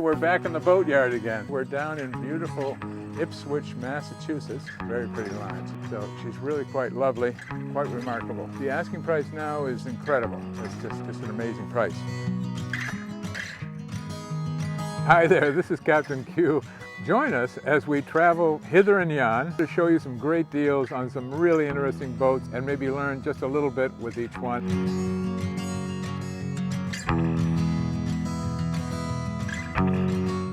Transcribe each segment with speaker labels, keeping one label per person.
Speaker 1: We're back in the boatyard again. We're down in beautiful Ipswich, Massachusetts. Very pretty lines. So she's really quite lovely, quite remarkable. The asking price now is incredible. It's just an amazing price. Hi there, this is Captain Q. Join us as we travel hither and yon to show you some great deals on some really interesting boats and maybe learn just a little bit with each one.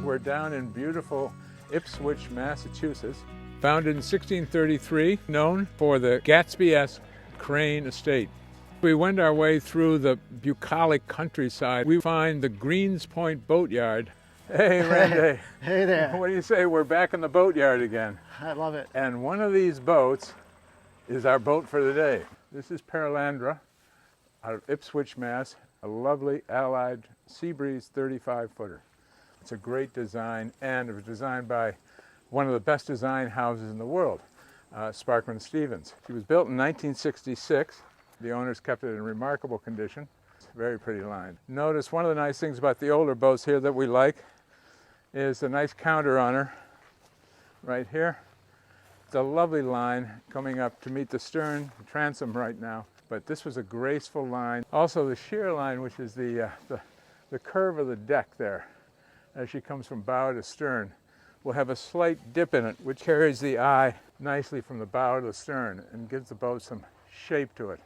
Speaker 1: We're down in beautiful Ipswich, Massachusetts. Founded in 1633, known for the Gatsby-esque crane estate. We wend our way through the bucolic countryside. We find the Greens Point Boatyard. Hey, Randy.
Speaker 2: Hey there.
Speaker 1: What do you say? We're back in the boatyard again.
Speaker 2: I love it.
Speaker 1: And one of these boats is our boat for the day. This is Perolandra out of Ipswich, Mass. A lovely Allied Seabreeze 35-footer. It's a great design, and it was designed by one of the best design houses in the world, Sparkman Stevens. She was built in 1966. The owners kept it in remarkable condition. It's a very pretty line. Notice one of the nice things about the older boats here that we like is the nice counter on her right here. It's a lovely line coming up to meet the stern, the transom right now. But this was a graceful line. Also the shear line, which is the curve of the deck there, as she comes from bow to stern, will have a slight dip in it, which carries the eye nicely from the bow to the stern and gives the boat some shape to it.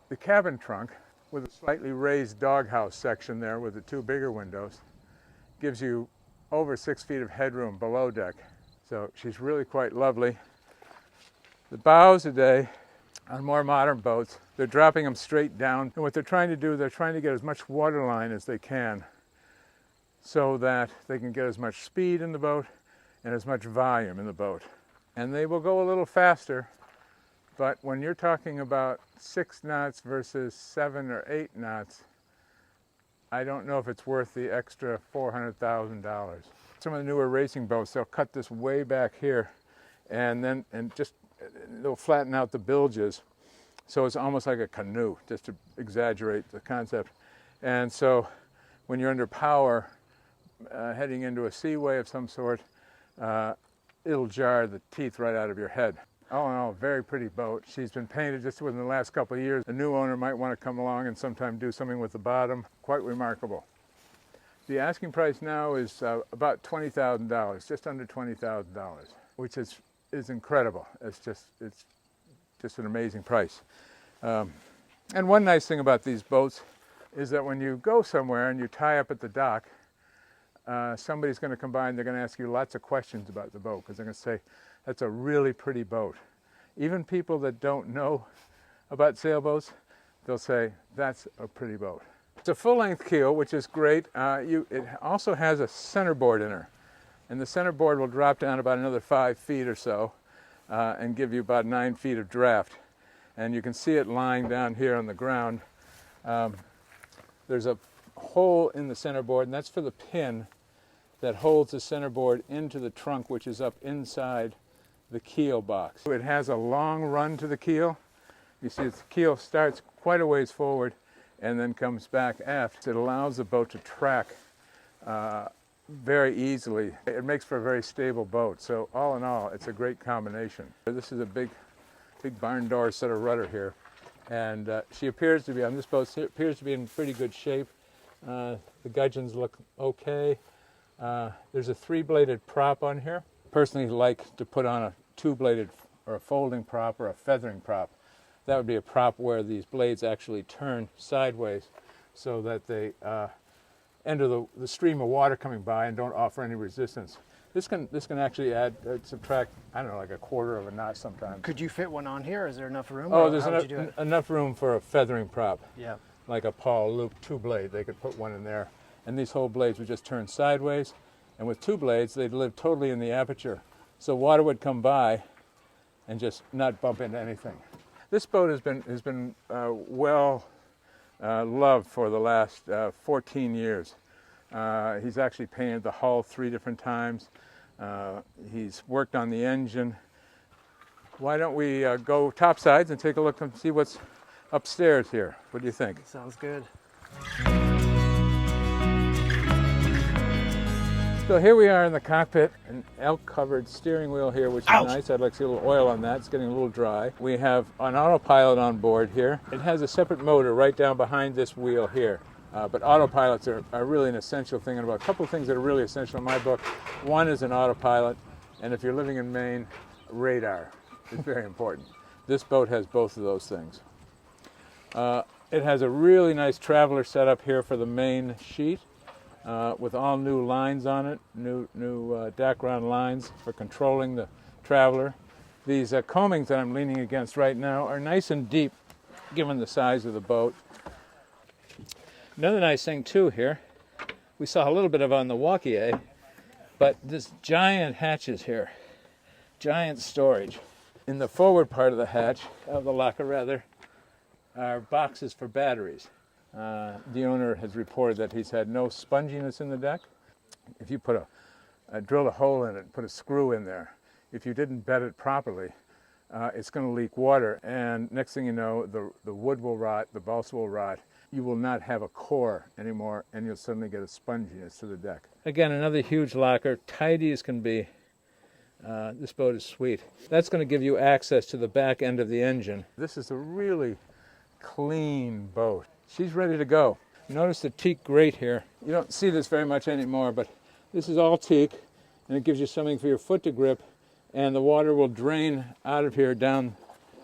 Speaker 1: The cabin trunk, with a slightly raised doghouse section there with the two bigger windows, gives you over 6 feet of headroom below deck. So she's really quite lovely. The bows today, on more modern boats, they're dropping them straight down. And what they're trying to do, they're trying to get as much waterline as they can so that they can get as much speed in the boat and as much volume in the boat. And they will go a little faster, but when you're talking about 6 knots versus 7 or 8 knots, I don't know if it's worth the extra $400,000. Some of the newer racing boats, they'll cut this way back here and they'll flatten out the bilges so it's almost like a canoe, just to exaggerate the concept. And so when you're under power, heading into a seaway of some sort, it'll jar the teeth right out of your head. All in all, very pretty boat. She's been painted just within the last couple of years. A new owner might want to come along and sometime do something with the bottom. Quite remarkable. The asking price now is about $20,000, just under $20,000, which is incredible. It's just an amazing price. And one nice thing about these boats is that when you go somewhere and you tie up at the dock, somebody's going to come by and they're going to ask you lots of questions about the boat because they're going to say, that's a really pretty boat. Even people that don't know about sailboats, they'll say, that's a pretty boat. It's a full-length keel, which is great. It also has a centerboard in her. And the centerboard will drop down about another 5 feet or so and give you about 9 feet of draft. And you can see it lying down here on the ground. There's a hole in the centerboard, and that's for the pin that holds the centerboard into the trunk, which is up inside the keel box. It has a long run to the keel. You see the keel starts quite a ways forward and then comes back aft. It allows the boat to track very easily. It makes for a very stable boat. So all in all, it's a great combination. This is a big barn door set of rudder here. And she appears to be, on this boat, appears to be in pretty good shape. The gudgeons look okay. There's a 3-bladed prop on here. Personally like to put on a 2-bladed or a folding prop or a feathering prop. That would be a prop where these blades actually turn sideways so that they enter the stream of water coming by and don't offer any resistance. This can actually subtract, I don't know, like a 1/4 of a knot sometimes.
Speaker 2: Could you fit one on here? Is there enough room?
Speaker 1: Oh, there's enough room for a feathering prop.
Speaker 2: Yeah.
Speaker 1: Like a Paul Loop 2-blade. They could put one in there. And these whole blades would just turn sideways. And with 2 blades, they'd live totally in the aperture. So water would come by and just not bump into anything. This boat has been well loved for the last 14 years. He's actually painted the hull 3 different times. He's worked on the engine. Why don't we go topsides and take a look and see what's upstairs here? What do you think?
Speaker 2: Sounds good.
Speaker 1: So here we are in the cockpit, an elk-covered steering wheel here, which is nice. I'd like to see a little oil on that. It's getting a little dry. We have an autopilot on board here. It has a separate motor right down behind this wheel here. But autopilots are really an essential thing. And about a couple of things that are really essential in my book. One is an autopilot, and if you're living in Maine, radar is very important. This boat has both of those things. It has a really nice traveler setup here for the main sheet. With all new lines on it, new Dacron lines for controlling the traveler. These coamings that I'm leaning against right now are nice and deep, given the size of the boat. Another nice thing too here, we saw a little bit of on the walkie, but this giant hatches here, giant storage. In the forward part of the hatch, of the locker rather, are boxes for batteries. The owner has reported that he's had no sponginess in the deck. If you put drill a hole in it and put a screw in there, if you didn't bed it properly, it's going to leak water, and next thing you know, the wood will rot, the balsa will rot. You will not have a core anymore, and you'll suddenly get a sponginess to the deck. Again, another huge locker, tidy as can be. This boat is sweet. That's going to give you access to the back end of the engine. This is a really clean boat. She's ready to go. Notice the teak grate here. You don't see this very much anymore, but this is all teak, and it gives you something for your foot to grip, and the water will drain out of here down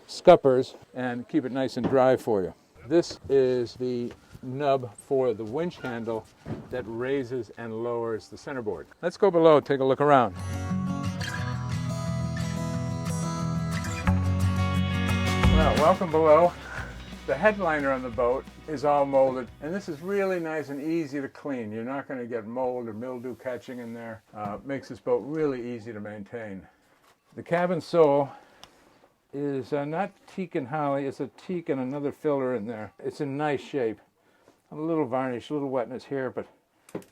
Speaker 1: scuppers and keep it nice and dry for you. This is the nub for the winch handle that raises and lowers the centerboard. Let's go below, take a look around. Well, welcome below. The headliner on the boat is all molded, and this is really nice and easy to clean. You're not going to get mold or mildew catching in there. Makes this boat really easy to maintain. The cabin sole is not teak and holly, it's a teak and another filler in there. It's in nice shape. A little varnish, a little wetness here, but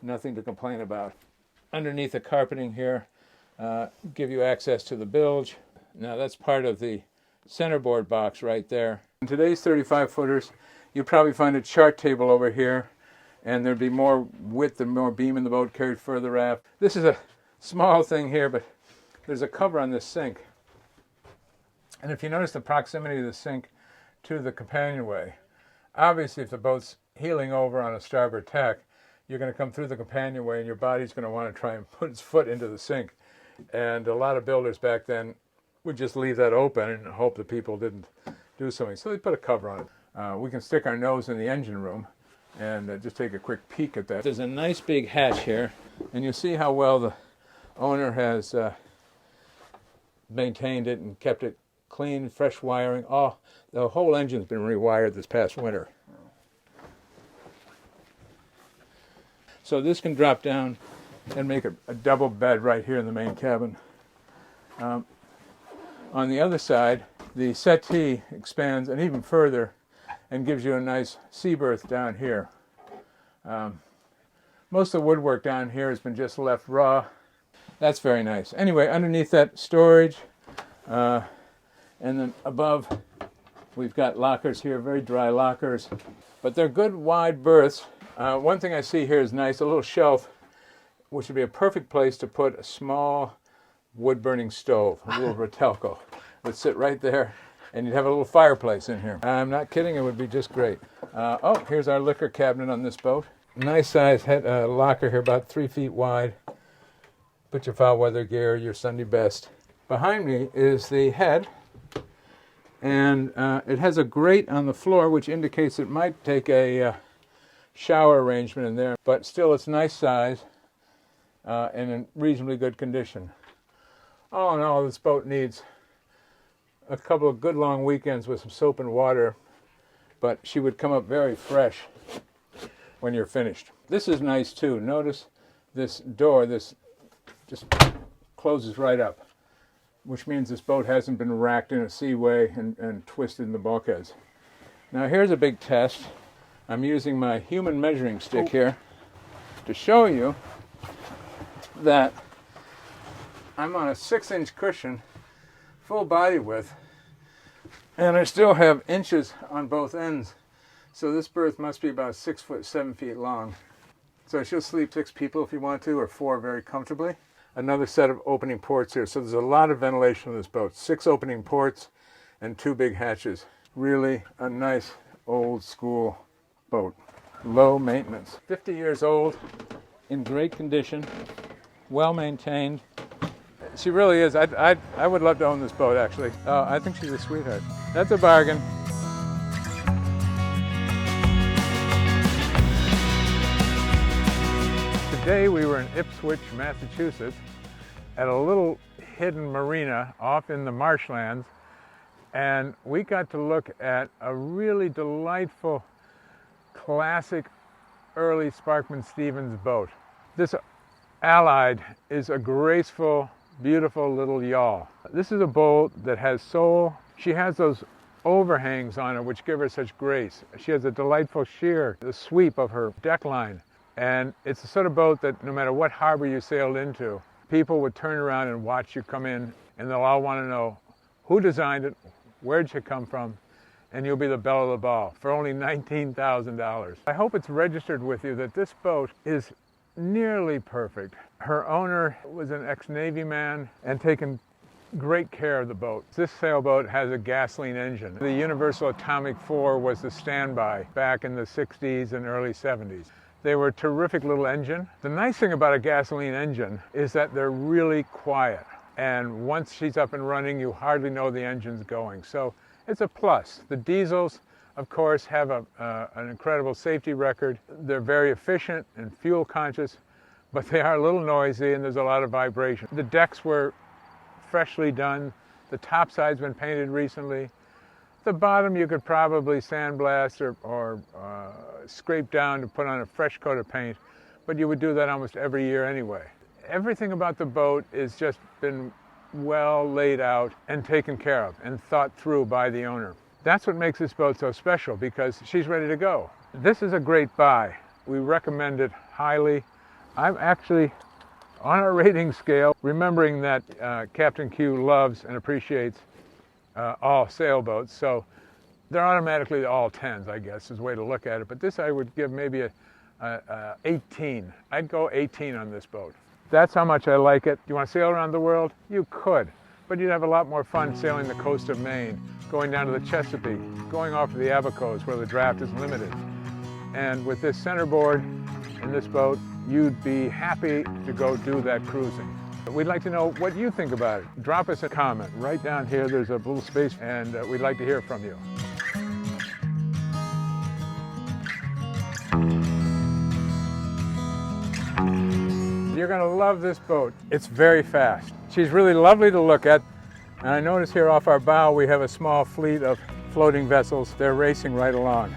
Speaker 1: nothing to complain about. Underneath the carpeting here, give you access to the bilge. Now that's part of the centerboard box right there. In today's 35-footers, you'll probably find a chart table over here, and there'd be more width and more beam in the boat carried further aft. This is a small thing here, but there's a cover on this sink. And if you notice the proximity of the sink to the companionway, obviously if the boat's heeling over on a starboard tack, you're going to come through the companionway and your body's going to want to try and put its foot into the sink. And a lot of builders back then would just leave that open and hope that people didn't do something. So they put a cover on it. We can stick our nose in the engine room and just take a quick peek at that. There's a nice big hatch here, and you'll see how well the owner has maintained it and kept it clean, fresh wiring. Oh, the whole engine's been rewired this past winter. So this can drop down and make a double bed right here in the main cabin. On the other side, the settee expands and even further and gives you a nice sea berth down here. Most of the woodwork down here has been just left raw. That's very nice. Anyway, underneath that, storage. And then above, we've got lockers here, very dry lockers. But they're good wide berths. One thing I see here is nice, a little shelf, which would be a perfect place to put a small wood-burning stove, a little Rotelco. It would sit right there, and you'd have a little fireplace in here. I'm not kidding, it would be just great. Oh, here's our liquor cabinet on this boat. Nice size locker here, about 3 feet wide. Put your foul weather gear, your Sunday best. Behind me is the head, and it has a grate on the floor, which indicates it might take a shower arrangement in there, but still it's nice size and in reasonably good condition. All in all, this boat needs a couple of good long weekends with some soap and water, but she would come up very fresh when you're finished. This is nice too. Notice this door, this just closes right up, which means this boat hasn't been racked in a seaway and twisted in the bulkheads. Now here's a big test. I'm using my human measuring stick here to show you that I'm on a 6-inch cushion, full body width, and I still have inches on both ends. So this berth must be about 6 foot 7 feet long. So she'll sleep 6 people if you want to, or 4 very comfortably. Another set of opening ports here. So there's a lot of ventilation on this boat. 6 opening ports and 2 big hatches. Really a nice old school boat. Low maintenance. 50 years old, in great condition, well maintained. She really is. I would love to own this boat, actually. I think she's a sweetheart. That's a bargain. Today we were in Ipswich, Massachusetts, at a little hidden marina off in the marshlands, and we got to look at a really delightful, classic, early Sparkman-Stevens boat. This Allied is a graceful, beautiful little yawl. This is a boat that has soul. She has those overhangs on her which give her such grace. She has a delightful sheer, the sweep of her deck line. And it's the sort of boat that no matter what harbor you sailed into, people would turn around and watch you come in, and they'll all want to know who designed it, where'd you come from, and you'll be the belle of the ball for only $19,000. I hope it's registered with you that this boat is nearly perfect. Her owner was an ex-Navy man and taken great care of the boat. This sailboat has a gasoline engine. The Universal Atomic 4 was the standby back in the 60s and early 70s. They were a terrific little engine. The nice thing about a gasoline engine is that they're really quiet. And once she's up and running, you hardly know the engine's going. So it's a plus. The diesels, of course, have an incredible safety record. They're very efficient and fuel conscious, but they are a little noisy and there's a lot of vibration. The decks were freshly done. The topside's been painted recently. The bottom you could probably sandblast or scrape down to put on a fresh coat of paint, but you would do that almost every year anyway. Everything about the boat has just been well laid out and taken care of and thought through by the owner. That's what makes this boat so special, because she's ready to go. This is a great buy. We recommend it highly. I'm actually on our rating scale, remembering that Captain Q loves and appreciates all sailboats, so they're automatically all 10s, I guess, is the way to look at it. But this I would give maybe a 18. I'd go 18 on this boat. That's how much I like it. You want to sail around the world? You could, but you'd have a lot more fun sailing the coast of Maine, going down to the Chesapeake, going off to the Abacos where the draft is limited. And with this centerboard in this boat, you'd be happy to go do that cruising. We'd like to know what you think about it. Drop us a comment. Right down here, there's a little space, and we'd like to hear from you. You're going to love this boat. It's very fast. She's really lovely to look at. And I notice here off our bow, we have a small fleet of floating vessels. They're racing right along.